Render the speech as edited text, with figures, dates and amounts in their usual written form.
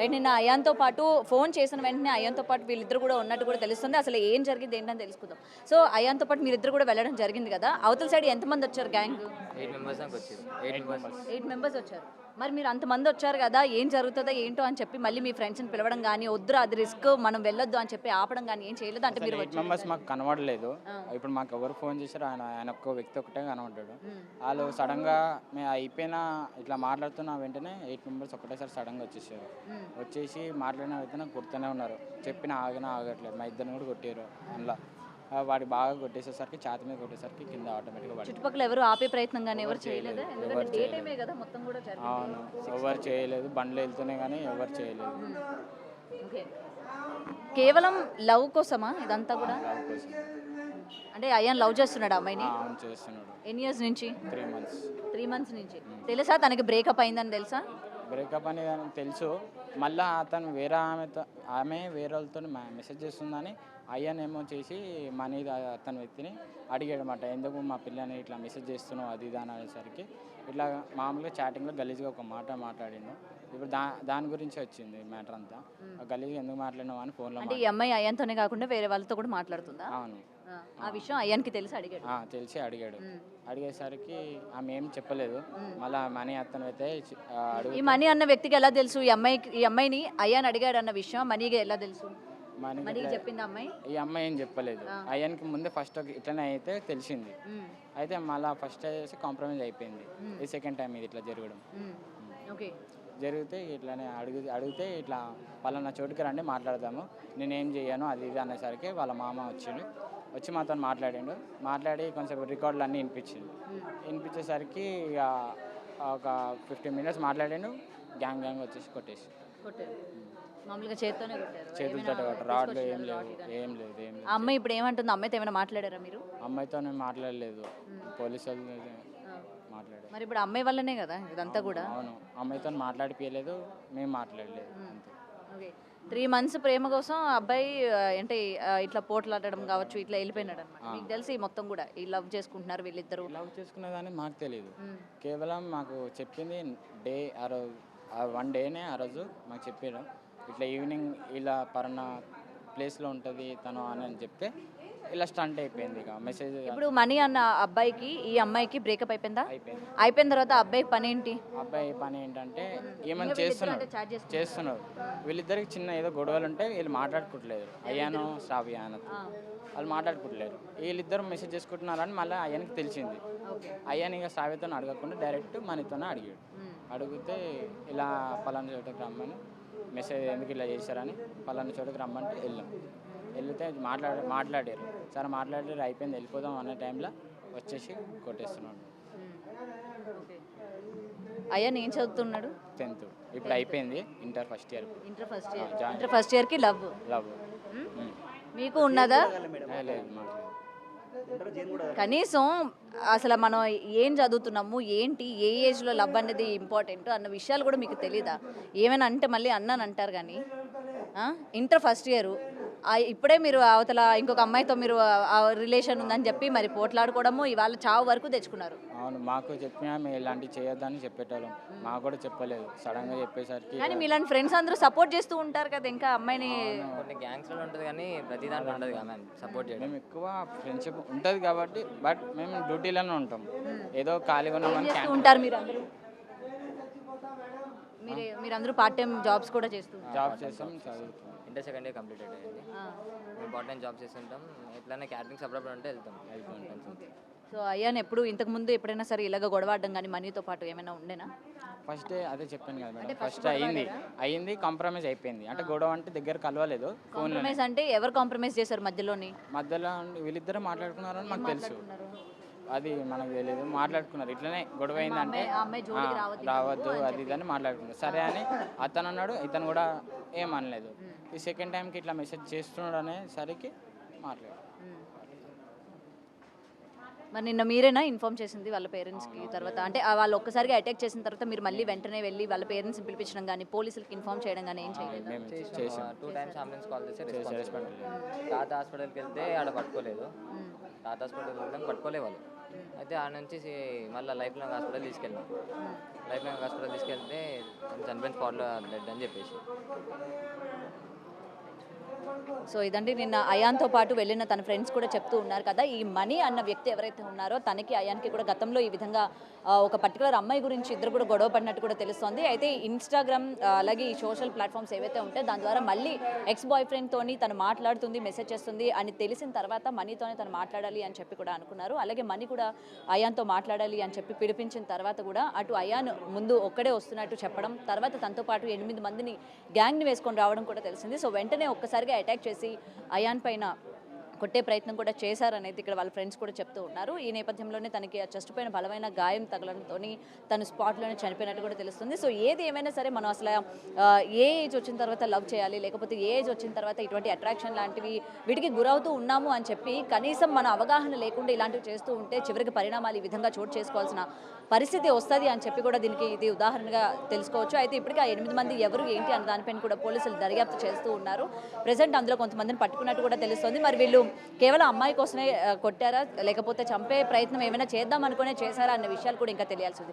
Right. నిన్న అయాన్‌తో పాటు phone చేసిన వెంటనే అయాన్‌తో పాటు వీళ్ళిద్దరు కూడా ఉన్నట్టు కూడా తెలుస్తుంది. అసలు ఏం జరిగింది ఏంటని తెలుసుకుందాం. సో, అయాన్‌తో పాటు మీరిద్దరు కూడా వెళ్ళడం జరిగింది కదా! అవతల సైడ్ ఎంతమంది వచ్చారు గ్యాంగ్? 8 మెంబర్స్ దాకా వచ్చారు. 8 మెంబర్స్. 8 మెంబర్స్ వచ్చారు. మరి మీరు అంతమంది వచ్చారు కదా! ఏం జరుగుతుందో ఏంటో అని చెప్పి మళ్ళీ మీ ఫ్రెండ్స్‌ని పిలవడం గాని, వద్దురా అది రిస్క్ మనం వెళ్ళొద్దు అని చెప్పి ఆపడం గాని ఏం చేయలేదా? అంటే అసలు మీరు 8 మెంబర్స్ వచ్చారు. మాకు కనబడలేదు. ఆ. ఇప్పుడు మాకు ఎవరు ఫోన్ చేశారో ఆయన ఒక్క వ్యక్తి ఒకటే కనబడ్డాడు. హ్మ్. వాళ్ళు సడన్గా మేము అయిపోయిన ఇట్లా మాట్లాడుతున్న వెంటనే 8 మెంబర్స్ ఒకటేసారి సడన్గా వచ్చేసారు. హ్మ్. వచ్చేసి మాట్లాడిన వెంటనే కొడుతూనే ఉన్నారు. చెప్పిన ఆగట్లేదు. మా ఇద్దరిని కూడా కొట్టారు అందులో. వాడి బాగా కొట్టేసేసరికి ఛాతి మీద కొట్టేసరికి కింద ఆటోమేటిక్గా పడి. చుట్టుపక్కల ఎవరు ఆపే ప్రయత్నం గాని ఎవరు చేయలేదా? చేయలేదు. ఎందుకంటే ఎవరు డే చేయలేదు. టైమే కదా మొత్తం కూడా జరిగింది. అవును, ఎవరు చేయలేదు. బండ్లు వెళ్తున్నాయి కానీ ఎవరు చేయలేదు. హ్మ్. ఓకే. కేవలం లవ్ కోసమా ఇదంతా కూడా? లవ్ కోసం. అంటే అయాన్ లవ్ చేస్తున్నాడు అమ్మాయిని? అవును, చేస్తున్నాడు. ఎన్ని ఇయర్స్ నుంచి? 3 months. 3 మంత్స్ నుంచి. తెలుసా తనకి బ్రేకప్ అయిందని తెలుసా? బ్రేకప్ అని తెలుసు. మళ్ళీ అతను ఆమె వేరే వాళ్ళతో మెసేజ్ చేస్తుందని అయ్యనేమో చేసి మనీ అతని వ్యక్తిని అడిగాడనమాట. ఎందుకు మా పిల్లని ఇట్లా మెసేజ్ చేస్తున్నావు అది ఇది అని అనేసరికి ఇట్లా మామూలుగా చాటింగ్లో గలీజ్గా ఒక మాట మాట్లాడిండు. ఇప్పుడు దాని గురించి వచ్చింది మ్యాటర్ అంతా. గలీజ్గా ఎందుకు మాట్లాడినావు అని ఫోన్లో. అంటే ఈ అమ్మాయి అయాన్‌తోనే కాకుండా వేరే వాళ్ళతో కూడా మాట్లాడుతుందా? అవును, ఆ విషయం అయాన్‌కి తెలిసి అడిగాడు. తెలిసి అడిగాడు. మ్మ్. అడిగేసరికి ఆమె ఏం చెప్పలేదు. మళ్ళీ మనీ అతను అయితే అడుగు ఈ మనీ అన్న వ్యక్తికి ఎలా తెలుసు ఈ అమ్మాయిని అయాన్ అడిగాడు అన్న విషయం మనీకి ఎలా తెలుసు? మనీ మనీకి చెప్పింది అమ్మాయి? ఈ అమ్మాయి ఏం చెప్పలేదు. అయ్యానికి ముందే ఫస్ట్ ఇట్లనే అయితే తెలిసింది. మ్మ్. అయితే మళ్ళీ ఫస్ట్ చేసి కాంప్రమైజ్ అయిపోయింది. ఈ సెకండ్ టైం ఇది ఇట్లా జరగడం. మ్మ్. ఓకే. జరిగితే ఇట్లానే అడిగితే ఇట్లా పలానా చోటుకి రండి మాట్లాడదాము, నేనేం చేయను అది ఇది అనేసరికి వాళ్ళ మామ వచ్చి మాతో మాట్లాడి కొంచెం రికార్డులు అన్నీ వినిపించేసరికి ఇక ఒక 15 minutes మాట్లాడాను. గ్యాంగ్ వచ్చేసి కొట్టేసి కొట్టారు. మామూలుగా చేత్తోనే కొట్టారు. చేతులతో కొట్టారు. రాడ్లు ఏం లేదు. ఆ అమ్మాయి ఇప్పుడు ఏమంటుంది? అమ్మాయితో ఏమైనా మాట్లాడారా మీరు? అమ్మాయితో నేను మాట్లాడలేదు. పోలీసు వాళ్ళు మాట్లాడారు. మరి ఇప్పుడు అమ్మాయి వల్లనే కదా ఇదంతా కూడా? అవును, అమ్మాయితో మాట్లాడిపోయలేదు, మేము మాట్లాడలేదు అంతే. ఓకే. 3 months ప్రేమ కోసం అబ్బాయి అంటే ఇట్లా పోట్లాడడం కావచ్చు ఇట్లా వెళ్ళిపోయినాడు అనమాట. మీకు తెలిసి మొత్తం కూడా ఈ లవ్ చేసుకుంటున్నారు వీళ్ళిద్దరు. లవ్ చేసుకునేదాన్ని మాకు తెలియదు. మ్మ్. కేవలం మాకు చెప్పింది డే ఆ రోజు 1 డేనే ఆ రోజు మాకు చెప్పారు. ఇట్లా ఈవినింగ్ ఇలా పలానా ప్లేస్లో ఉంటుంది తను అని చెప్తే ఇలా స్టంట్ అయిపోయింది. ఇక మెసేజ్ ఇప్పుడు మనీ అన్న అబ్బాయికి ఈ అమ్మాయికి బ్రేకప్ అయిపోయిందా? అయిపోయింది. అయిపోయిన తర్వాత ఆ అబ్బాయి పని ఏంటి? అబ్బాయి పని ఏంటంటే ఏమైనా ఇంకా వీళ్ళిద్దరూ అంటే chat చేస్తున్నారు. వీళ్ళిద్దరికి చిన్న ఏదో గొడవలు ఉంటే వీళ్ళు మాట్లాడుకోవట్లేదు. అయ్యాను శ్రావ్య వాళ్ళు మాట్లాడుకోవట్లేరు. వీళ్ళిద్దరు మెసేజ్ చేసుకుంటున్నారని మళ్ళీ అయ్యానికి తెలిసింది. ఓకే. అయ్యాని ఇక శ్రావ్యతో అడగకుండా డైరెక్ట్ మనీతోనే అడిగాడు. అడిగితే ఇలా పలానా చోటకి రమ్మని మెసేజ్ ఎందుకు ఇలా చేశారని పలానా చోటకి రమ్మంటే వెళ్తే మాట్లాడారు. సరే మాట్లాడారు, అయిపోయింది వెళ్ళిపోదాం అనే టైంలో వచ్చేసి కొట్టేస్తున్నాడు. అయ్యా నేను చదువుతున్నాడు 10th ఇప్పుడు అయిపోయింది. Inter first year. Inter first ఇయర్కి లవ్. మీకు ఉన్నదా? లేదు మాకు. కనీసం అసలు మనం ఏం చదువుతున్నాము ఏంటి ఏ ఏజ్లో లవ్ అనేది ఇంపార్టెంట్ అన్న విషయాలు కూడా మీకు తెలీదా? ఏమైనా అంటే మళ్ళీ అన్నాను అంటారు కానీ ఇంటర్ ఫస్ట్ ఇయర్ ఇప్పుడే మీరు అవతల ఇంకొక అమ్మాయితో మీరు రిలేషన్ ఉందని చెప్పి మరి పోట్లాడుకోవడము ఇవాళ చావు వరకు తెచ్చుకున్నారు. అవును, మాకు చెప్పినా మేము ఇలాంటివి చేయొద్దని చెప్పేటోళ్ళం. మాకు కూడా చెప్పలేదు. సడన్గా చెప్పేసరికి కానీ మీలాంటి ఫ్రెండ్స్ అందరూ సపోర్ట్ చేస్తూ ఉంటారు కదా ఇంకా అమ్మాయిని. కొన్ని గ్యాంగ్స్లో ఉంటుంది కానీ ప్రతి దాంట్లో ఉండదు కదా మ్యామ్ సపోర్ట్ చేయడం. మేము ఎక్కువ ఫ్రెండ్షిప్ ఉంటుంది కాబట్టి బట్ మేము డ్యూటీలోనే ఉంటాం. ఏదో ఖాళీగా ఉన్నామని చేస్తూ ఉంటారు మీరు అందరూ? మీరందరూ పార్ట్ టైం జాబ్స్ కూడా చేస్తూ ఉంటారు? జాబ్ చేస్తాం, చదువుతాం. ఇంటర్ సెకండ్ ఇయర్ కంప్లీట్ అయ్యింది. మేము పార్ట్ టైం జాబ్ చేస్తుంటాం. ఎట్లయినా క్యాటరింగ్స్ అప్పుడప్పుడు ఉంటే వెళ్తాం. సో అయ్యాను ఎప్పుడు ఇంతకుముందు ఎప్పుడైనా సరే ఇలాగ గొడవడం కానీ మనీతో పాటు ఏమైనా ఉండేనా? ఫస్ట్ డే అదే చెప్పాను కదా మేడం. ఫస్ట్ అయ్యింది కాంప్రమైజ్ అయిపోయింది. అంటే గొడవ అంటే దగ్గర కలవలేదు. కాంప్రమైజ్ అంటే ఎవరు కాంప్రమైజ్ చేశారు మధ్యలో వీళ్ళిద్దరు మాట్లాడుకున్నారని మాకు తెలుసు. అది మనకు తెలియదు. మాట్లాడుకున్నారు ఇట్లనే గొడవ అయిందంటే రావద్దు అది ఇది అని మాట్లాడుకున్నారు. సరే అని అతను అన్నాడు, ఇతను కూడా ఏమనలేదు. ఈ సెకండ్ టైంకి ఇట్లా మెసేజ్ చేస్తున్నాడు అనేసరికి మాట్లాడు. మరి నిన్న మీరేనా ఇన్ఫార్మ్ చేసింది వాళ్ళ పేరెంట్స్కి? తర్వాత అంటే వాళ్ళు ఒక్కసారిగా అటాక్ చేసిన తర్వాత మీరు మళ్ళీ వెంటనే వెళ్ళి వాళ్ళ పేరెంట్స్ని పిలిపించడం కానీ పోలీసులకు ఇన్ఫార్మ్ చేయడం కానీ ఏం చేయలేదు? మేము చేసాం. 2 times అంబులెన్స్ కాల్ చేసి రెస్పాండ్ తాత హాస్పిటల్కి వెళ్తే ఆడ పట్టుకోలేదు. తాత హాస్పిటల్కి వెళ్తాం పట్టుకోలే వాళ్ళు. అయితే ఆడ నుంచి మళ్ళీ లైఫ్ లాంగ్ హాస్పిటల్ తీసుకెళ్ళాం. లైఫ్ లాంగ్ హాస్పిటల్ తీసుకెళ్తే చనిపోయిన స్పాట్లో డెడ్ అని చెప్పేసి. సో ఇదండి నిన్న అయాన్తో పాటు వెళ్ళిన తన ఫ్రెండ్స్ కూడా చెప్తూ ఉన్నారు కదా, ఈ మనీ అన్న వ్యక్తి ఎవరైతే ఉన్నారో తనకి అయాన్కి కూడా గతంలో ఈ విధంగా ఒక పర్టికులర్ అమ్మాయి గురించి ఇద్దరు కూడా గొడవ పడినట్టు కూడా తెలుస్తోంది. అయితే ఇన్స్టాగ్రామ్ అలాగే ఈ సోషల్ ప్లాట్ఫామ్స్ ఏవైతే ఉంటాయో దాని ద్వారా మళ్ళీ ఎక్స్ బాయ్ ఫ్రెండ్తోని తను మాట్లాడుతుంది, మెసేజ్ చేస్తుంది అని తెలిసిన తర్వాత మనీతోనే తను మాట్లాడాలి అని చెప్పి కూడా అనుకున్నారు. అలాగే మనీ కూడా అయాన్తో మాట్లాడాలి అని చెప్పి పిలిపించిన తర్వాత కూడా అటు అయాన్ ముందు ఒక్కడే వస్తున్నట్టు చెప్పడం, తర్వాత తనతో పాటు 8 మందిని గ్యాంగ్ని వేసుకొని రావడం కూడా తెలిసింది. సో వెంటనే ఒక్కసారిగా అటాక్ చేసి అయాన్ పైన కొట్టే ప్రయత్నం కూడా చేశారనేది ఇక్కడ వాళ్ళ ఫ్రెండ్స్ కూడా చెప్తూ ఉన్నారు. ఈ నేపథ్యంలోనే తనకి ఆ చెస్ట్ పైన బలమైన గాయం తగలడంతో తను స్పాట్లోనే చనిపోయినట్టు కూడా తెలుస్తుంది. సో ఏది ఏమైనా సరే మనం అసలు ఏ ఏజ్ వచ్చిన తర్వాత లవ్ చేయాలి, లేకపోతే ఏ ఏజ్ వచ్చిన తర్వాత ఇటువంటి అట్రాక్షన్ లాంటివి వీటికి గురవుతూ ఉన్నాము అని చెప్పి కనీసం మన అవగాహన లేకుండా ఇలాంటివి చేస్తూ ఉంటే చివరికి పరిణామాలు ఈ విధంగా చోటు చేసుకోవాల్సిన పరిస్థితి వస్తుంది అని చెప్పి కూడా దీనికి ఇది ఉదాహరణగా తెలుసుకోవచ్చు. అయితే ఇప్పటికీ ఆ 8 మంది ఎవరు ఏంటి అన్న దానిపైన కూడా పోలీసులు దర్యాప్తు చేస్తూ ఉన్నారు. ప్రజెంట్ అందులో కొంతమందిని పట్టుకున్నట్టు కూడా తెలుస్తుంది. మరి వీళ్ళు కేవలం అమ్మాయి కోసమే కొట్టారా, లేకపోతే చంపే ప్రయత్నం ఏమైనా చేద్దాం అనుకునే చేశారా అన్న విషయాలు కూడా ఇంకా తెలియాల్సి ఉంది.